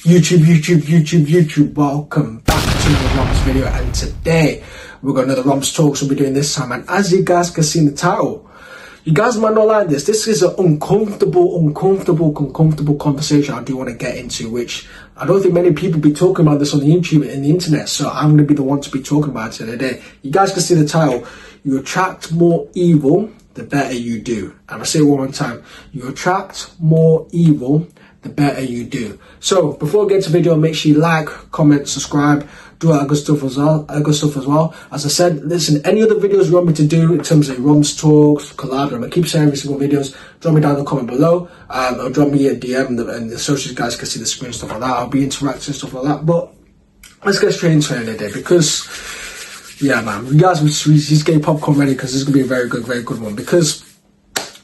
YouTube, welcome back to the Romz video, and today we've got another Romz Talks we'll be doing this time. And as you guys can see in the title, you guys might not like this. This is an uncomfortable conversation I do want to get into, which I don't think many people be talking about this on the YouTube and the internet, so I'm going to be the one to be talking about it today. You guys can see the title. You attract more evil the better you do. And I'll say it one more time. You attract more evil the better you do. So before we get to the video, make sure you like, comment, subscribe, do all that good stuff as well. As I said, listen, any other videos you want me to do in terms of Romz Talks, collab, I'm gonna keep sharing every single videos. Drop me down in the comment below, or drop me a DM, and the socials guys can see the screen, stuff like that. I'll be interacting, stuff like that. But let's get straight into it today, because yeah, man, you guys just get popcorn ready, because this is gonna be a very good one. Because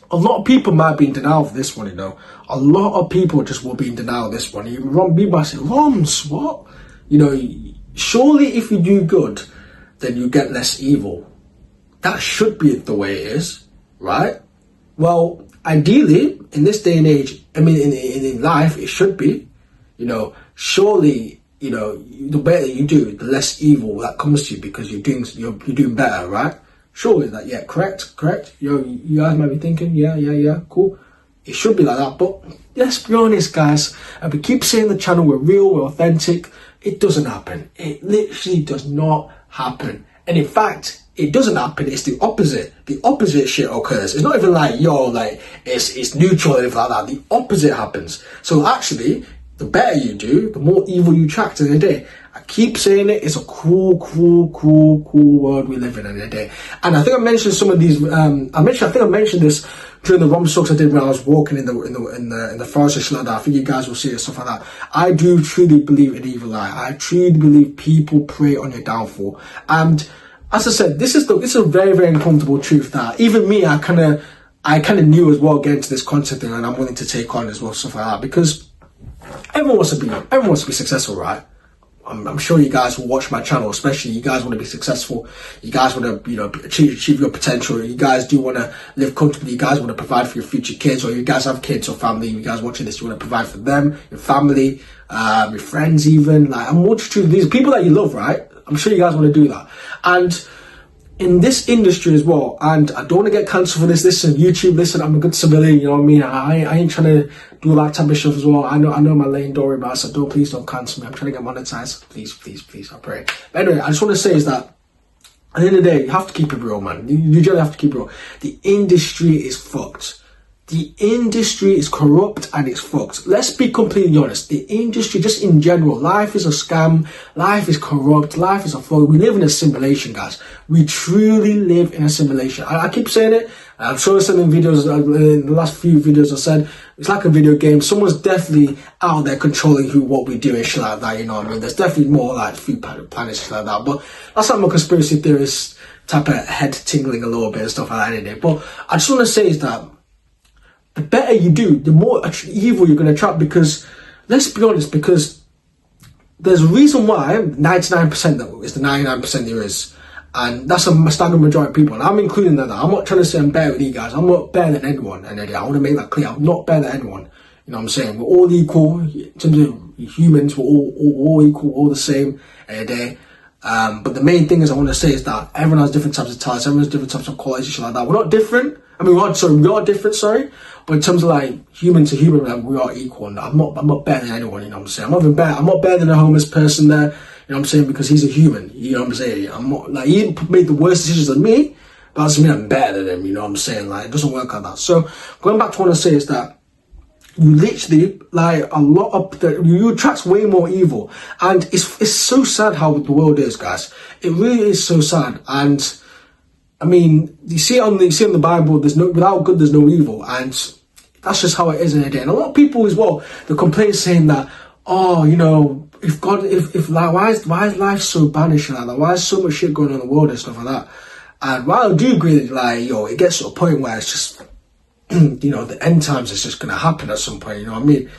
a lot of people might be in denial of this one, you know. A lot of people just will be in denial of this one. You might say, Romz, what? You know, surely if you do good, then you get less evil. That should be the way it is, right? Well, ideally, in this day and age, I mean, in life, it should be. You know, surely, you know, the better you do, the less evil that comes to you, because you're doing better, right? Surely that, yeah, correct. You guys might be thinking, yeah, cool. It should be like that, but let's be honest, guys. And we keep saying the channel, we're real, we're authentic. It doesn't happen. It literally does not happen. And in fact, it doesn't happen. It's the opposite. The opposite shit occurs. It's not even like, yo, like, it's neutral or anything like that. The opposite happens. So actually, the better you do, the more evil you attract in a day. I keep saying it. It's a cool world we live in a day. And I think I mentioned some of these. I think I mentioned this during the Romz Talks I did when I was walking in the forest and shit like that. I think you guys will see it, stuff like that. I do truly believe in evil eye. I truly believe people prey on your downfall. And as I said, this is a very uncomfortable truth that even me, I kind of knew as well getting to this concept thing, and I'm willing to take on as well, stuff like that, because everyone wants to be successful, right? I'm sure you guys will watch my channel, especially you guys want to be successful. You guys want to, you know, achieve your potential. You guys do want to live comfortably. You guys want to provide for your future kids, or you guys have kids or family. You guys watching this, you want to provide for them, your family, your friends, even. Like, I'm watching these people that you love, right? I'm sure you guys want to do that. And in this industry as well, and I don't want to get cancelled for this. Listen, YouTube, listen, I'm a good civilian, you know what I mean? I ain't trying to do that type of stuff as well. I know my lane, don't worry about it, so please don't cancel me. I'm trying to get monetized. Please, I pray. But anyway, I just want to say is that at the end of the day, you have to keep it real, man. You generally have to keep it real. The industry is fucked. The industry is corrupt and it's fucked. Let's be completely honest. The industry, just in general, life is a scam. Life is corrupt. Life is a fraud. We live in a simulation, guys. We truly live in a simulation. I keep saying it. I'm sure some in videos, in the last few videos I said, it's like a video game. Someone's definitely out there controlling what we do and shit like that, you know what I mean? There's definitely more like few planets, shit like that. But that's like my conspiracy theorist type of head tingling a little bit and stuff like that in it. But I just want to say is that the better you do, the more evil you're going to attract, because, let's be honest, because there's a reason why 99% that is the 99% there is. And that's a staggering majority of people. And I'm including that. I'm not trying to say I'm better with you guys. I'm not better than anyone. And I want to make that clear. I'm not better than anyone. You know what I'm saying? We're all equal. In terms of humans, we're all equal, all the same in a day. But the main thing is I want to say is that everyone has different types of talents, everyone has different types of qualities, shit like that. We're not different. I mean, we are different, sorry. But in terms of like human to human, like, we are equal. And I'm not better than anyone, you know what I'm saying? I'm not better than a homeless person there, you know what I'm saying? Because he's a human, you know what I'm saying? I'm not, like, he made the worst decisions than me, but that doesn't mean I'm better than him, you know what I'm saying? Like, it doesn't work like that. So, going back to what I say is that you literally, like, you attract way more evil. And it's so sad how the world is, guys. It really is so sad. And I mean, you see on the Bible, without good there's no evil, and that's just how it is in a day. And a lot of people as well, they complain saying that, oh, you know, if like, why is life so banished like that? Why is so much shit going on in the world and stuff like that? And while I do agree that, like, yo, it gets to a point where it's just, you know, the end times is just gonna happen at some point, you know what I mean?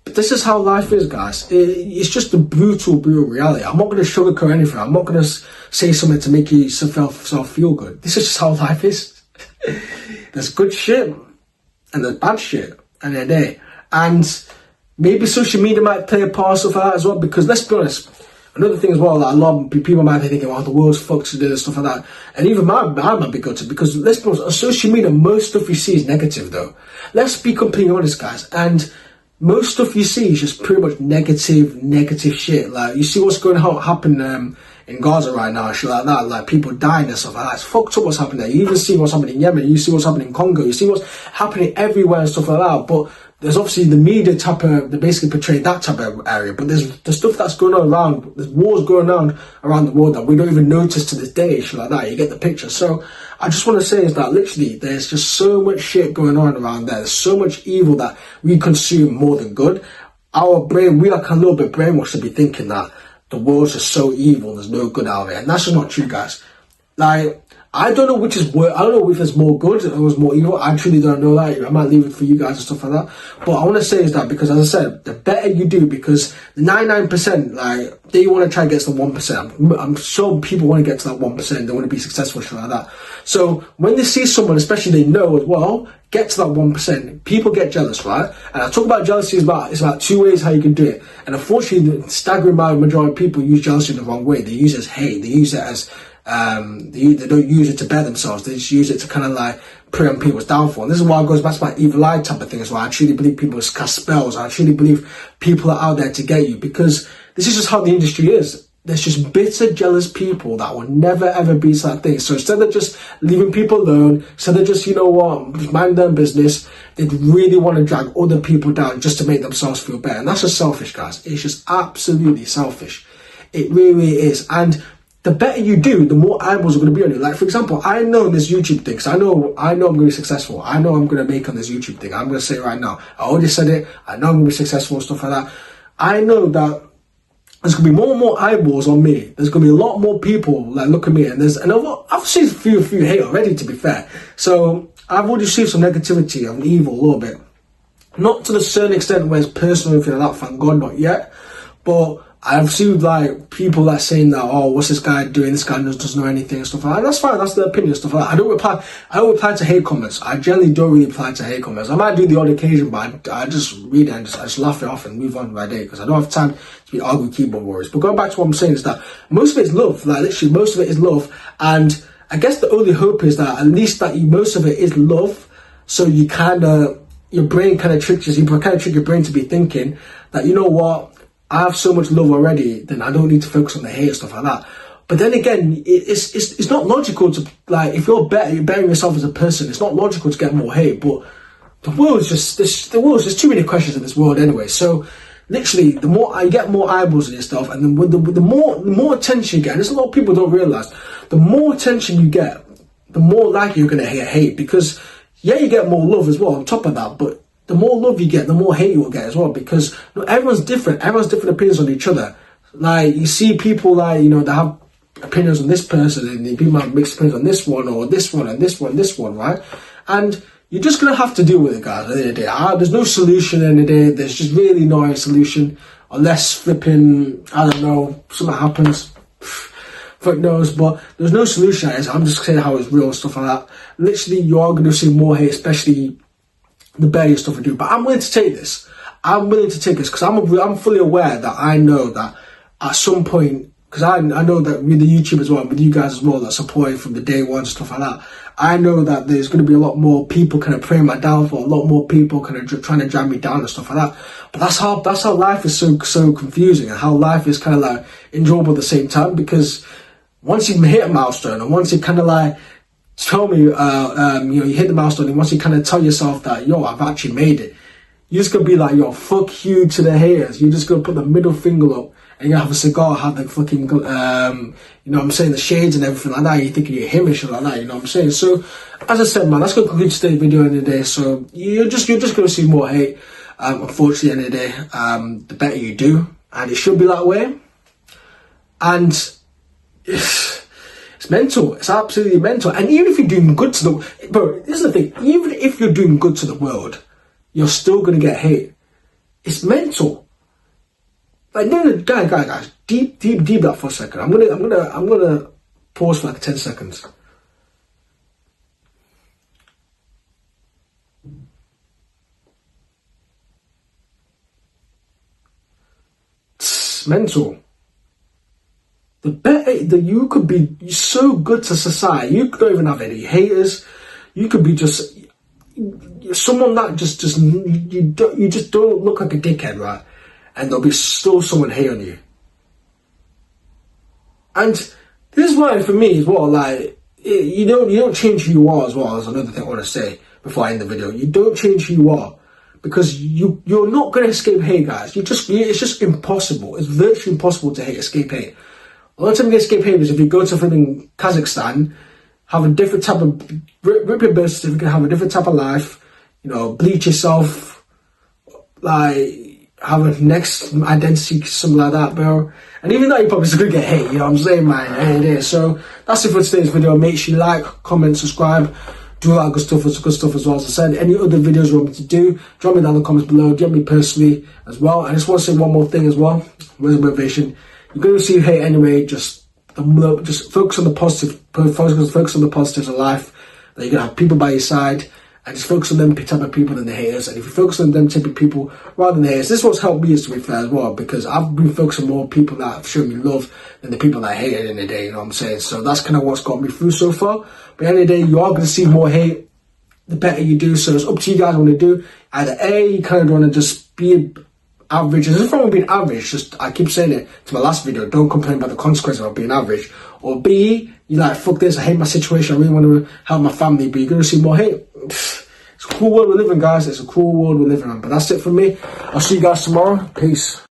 But this is how life is, guys. It's just the brutal reality. I'm not going to sugarcoat anything. I'm not going to say something to make yourself feel good. This is just how life is. There's good shit and there's bad shit in a day. And Maybe social media might play a part of that as well, because let's be honest, another thing as well, that a lot of people might be thinking, oh, the world's fucked today and stuff like that. And even I might be gutted, because let's be honest, on social media, most stuff you see is negative though. Let's be completely honest, guys. And most stuff you see is just pretty much negative shit. Like, you see what's going to happen in Gaza right now, shit like that. Like, people dying and stuff like that. It's fucked up what's happening there. You even see what's happening in Yemen. You see what's happening in Congo. You see what's happening everywhere and stuff like that. But there's obviously the media type of, they basically portray that type of area. But there's the stuff that's going on around, there's wars going on around the world that we don't even notice to this day, shit like that. You get the picture. So I just want to say is that literally there's just so much shit going on around there. There's so much evil that we consume more than good. Our brain, we are kind of a little bit brainwashed to be thinking that the world's just so evil, there's no good out of it. And that's just not true, guys. Like, I don't know which is worse. I don't know if it's more good or it's more evil. I truly don't know that. I might leave it for you guys and stuff like that. But I want to say is that, because as I said, the better you do, because the 99%, like, they want to try and get to the 1%. I'm sure people want to get to that 1%. They want to be successful, shit like that. So when they see someone, especially they know as well, get to that 1%, people get jealous, right? And I talk about jealousy, it's about two ways how you can do it. And unfortunately, the staggering majority of people use jealousy in the wrong way. They use it as hate. They use it as they don't use it to better themselves. They just use it to kind of like prey on people's downfall. And this is why it goes back to my evil eye type of thing as well. I truly believe people cast spells. I truly believe people are out there to get you, because this is just how the industry is. There's just bitter, jealous people that will never ever be that thing. So instead of just leaving people alone, instead of just, you know what, just mind their business, they'd really want to drag other people down just to make themselves feel better. And that's just selfish, guys. It's just absolutely selfish. It really is. And the better you do, the more eyeballs are going to be on you. Like, for example, I know this YouTube thing, so I know I'm going to be successful. I know I'm going to make on this YouTube thing. I'm going to say it right now. I already said it. I know I'm going to be successful and stuff like that. I know that there's going to be more and more eyeballs on me. There's going to be a lot more people that look at me. And I've seen a few hate already, to be fair. So I've already received some negativity and evil a little bit. Not to the certain extent where it's personal or anything like that, thank God, not yet. But I've seen like people that saying that, oh, what's this guy doing? This guy doesn't know anything and stuff like that. That's fine, that's their opinion and stuff like that. I don't reply to hate comments. I generally don't really reply to hate comments. I might do the odd occasion, but I just read it and I just laugh it off and move on with my day, because I don't have time to be arguing keyboard warriors. But going back to what I'm saying is that most of it is love. Like, literally most of it is love. And I guess the only hope is that at least that most of it is love. So you your brain kind of tricks you. You kind of trick your brain to be thinking that, you know what, I have so much love already, then I don't need to focus on the hate and stuff like that. But then again, it's not logical to, like, if you're bettering yourself as a person, it's not logical to get more hate. But the world's just, there's too many questions in this world anyway. So literally, the more I get more eyeballs on your stuff, and then the more attention you get, and there's a lot of people don't realize, the more attention you get, the more likely you're going to get hate. Because yeah, you get more love as well on top of that, but the more love you get, the more hate you will get as well, because everyone's different. Everyone's different opinions on each other. Like, you see people like, you know, that have opinions on this person, and people have mixed opinions on this one, or this one, and this one, this one, right? And you're just going to have to deal with it, guys, at the end of the day. There's no solution in the day. There's just really no solution, unless flipping, I don't know, something happens. Fuck knows, but there's no solution. I'm just saying how it's real and stuff like that. Literally, you are going to see more hate, especially the better stuff we do. But I'm willing to take this. I'm willing to take this, because I'm fully aware that I know that at some point, because I know that with the YouTube as well, with you guys as well, that supporting from the day one, stuff like that, I know that there's going to be a lot more people kind of praying my downfall, a lot more people kind of trying to drag me down and stuff like that. But that's how life is so confusing, and how life is kind of like enjoyable at the same time, because once you hit a milestone, and once you kind of like tell me, you hit the milestone, and once you kind of tell yourself that, yo, I've actually made it, you're just going to be like, yo, fuck you to the haters. You're just going to put the middle finger up, and you have a cigar, have the fucking, you know what I'm saying, the shades and everything like that. You're thinking you're him and shit like that, you know what I'm saying? So, as I said, man, that's going to conclude today's video in the day. So, you're just going to see more hate, unfortunately, in the day. The better you do, and it should be that way. And it's mental. It's absolutely mental. And even if you're doing good to the... Bro, this is the thing. Even if you're doing good to the world, you're still going to get hate. It's mental. Like, no, guys. Deep that for a second. I'm gonna pause for like 10 seconds. It's mental. The better that you could be so good to society, you don't even have any haters. You could be just someone that you just don't look like a dickhead, right? And there'll be still someone hate on you. And this is why, for me as well, like, you don't change who you are as well. Is another thing I want to say before I end the video. You don't change who you are, because you're not going to escape hate, guys. It's just impossible. It's virtually impossible to escape hate. The only time you can escape hate is if you go to flipping Kazakhstan, have a different type of rip your birth certificate, have a different type of life, bleach yourself, like have a next identity, something like that, bro. And even though you're probably still gonna get hate, you know what I'm saying, man? So that's it for today's video. Make sure you like, comment, subscribe, do all that good stuff as well. As I said, any other videos you want me to do, drop me down in the comments below, get me personally as well. I just want to say one more thing as well. Where's the motivation? You're going to receive hate anyway. Just focus on the positive. Focus on the positives of life. That you're going to have people by your side. And just focus on them type of people than the haters. And if you focus on them type of people rather than the haters, this is what's helped me, to be fair, as well. Because I've been focusing more on people that have shown me love than the people that I hated in the day, you know what I'm saying? So that's kind of what's got me through so far. But at the end of the day, you are going to see more hate the better you do. So it's up to you guys what to do. Either A, you kind of want to just be average. There's nothing wrong with being average. Just, I keep saying it to my last video, don't complain about the consequences of being average. Or B, you're like, fuck this, I hate my situation, I really want to help my family, but you're going to see more hate. It's a cool world we live in, guys. It's a cool world we live in. But that's it from me. I'll see you guys tomorrow. Peace.